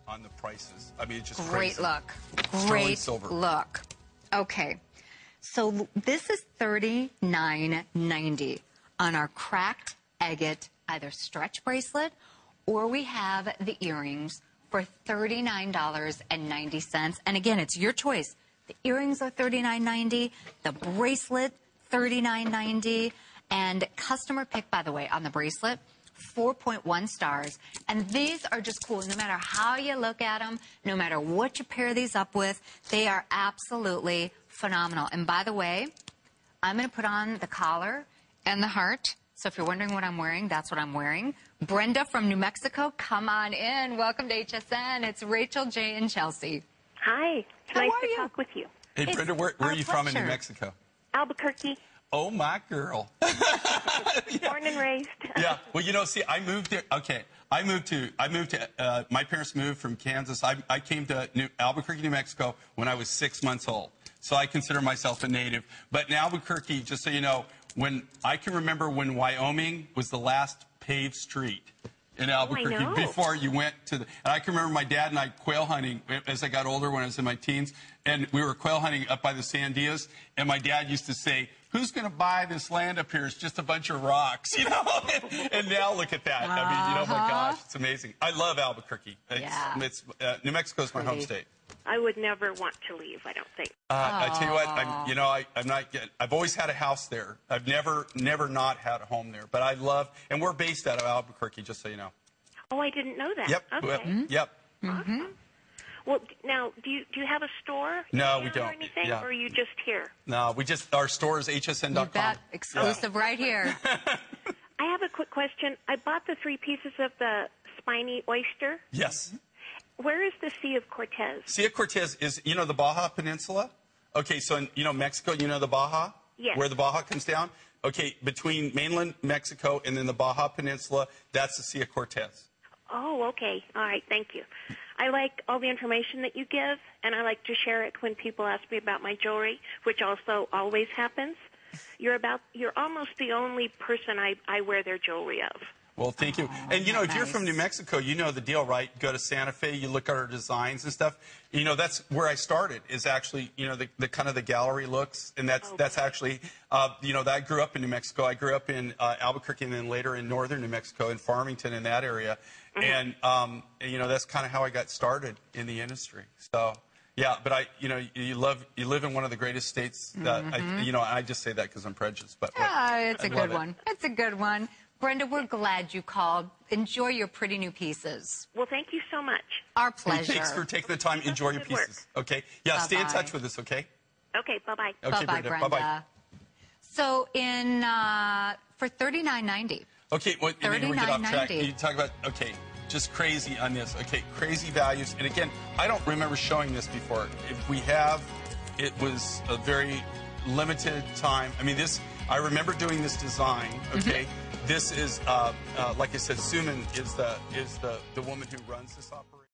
on the prices. I mean, it's just great crazy. look. Sterling Great silver. look. Okay. So this is $39.90 on our cracked agate, either stretch bracelet, or we have the earrings for $39.90. And again, it's your choice. The earrings are $39.90, the bracelet $39.90, and customer pick, by the way, on the bracelet, 4.1 stars. And these are just cool. No matter how you look at them, no matter what you pair these up with, they are absolutely phenomenal. And by the way, I'm going to put on the collar and the heart. So if you're wondering what I'm wearing, that's what I'm wearing. Brenda from New Mexico, come on in. Welcome to HSN. It's Rachel, Jay, and Chelsea. Hi. It's nice to talk with you. Hey, It's Brenda, where are you from in New pleasure. Mexico? Albuquerque, Oh, my girl. born and raised. Yeah. Well, you know, see, I moved there. Okay. My parents moved from Kansas. I came to Albuquerque, New Mexico when I was 6 months old. So I consider myself a native. But in Albuquerque, just so you know, I can remember when Wyoming was the last paved street in Albuquerque before you went to the. And I can remember my dad and I quail hunting as I got older when I was in my teens. And we were quail hunting up by the Sandias. And my dad used to say, "Who's going to buy this land up here? It's just a bunch of rocks," you know. And now look at that. I mean, you know, my gosh, it's amazing. I love Albuquerque. New Mexico's my home state. I would never want to leave, I don't think. I tell you what, I've always had a house there. I've never not had a home there. But I love, and we're based out of Albuquerque, just so you know. Oh, I didn't know that. Yep. Okay. Yep. Awesome. Well, now, do you have a store? No, we don't. Or anything, Yeah. or are you just here? No, our store is hsn.com. You bet. Exclusive right here. I have a quick question. I bought the 3 pieces of the spiny oyster. Yes. Where is the Sea of Cortez? Sea of Cortez is, you know, the Baja Peninsula? Okay, so in, Mexico, you know the Baja? Yes. Where the Baja comes down? Okay, between mainland Mexico and then the Baja Peninsula, that's the Sea of Cortez. Oh, okay. All right, thank you. I like all the information that you give, and I like to share it when people ask me about my jewelry, which also always happens. You're almost the only person I wear their jewelry of. Well, thank you. And, you know, if you're from New Mexico, you know the deal, right? Go to Santa Fe, you look at our designs and stuff. You know, that's where I started, is actually, you know, the kind of the gallery looks. And that's actually, you know, that I grew up in New Mexico. I grew up in Albuquerque and then later in northern New Mexico, in Farmington, in that area. And, you know, that's kind of how I got started in the industry. So, yeah, but you live in one of the greatest states that, I just say that because I'm prejudiced. But It's a good one. It's a good one. Brenda, we're glad you called. Enjoy your pretty new pieces. Well, thank you so much. Our pleasure. Thanks for taking the time. Enjoy your pieces. Okay? Yeah, stay in touch with us, okay? Okay, bye-bye. Okay, Bye-bye, Brenda. Bye-bye. So for $39.90. Okay, well, and then we get off track. $39.90. You talk about, okay, just crazy on this. Okay, crazy values. And again, I don't remember showing this before. If we have, it was a very limited time. I mean, I remember doing this design, okay? This is, like I said, Suman is the woman who runs this operation.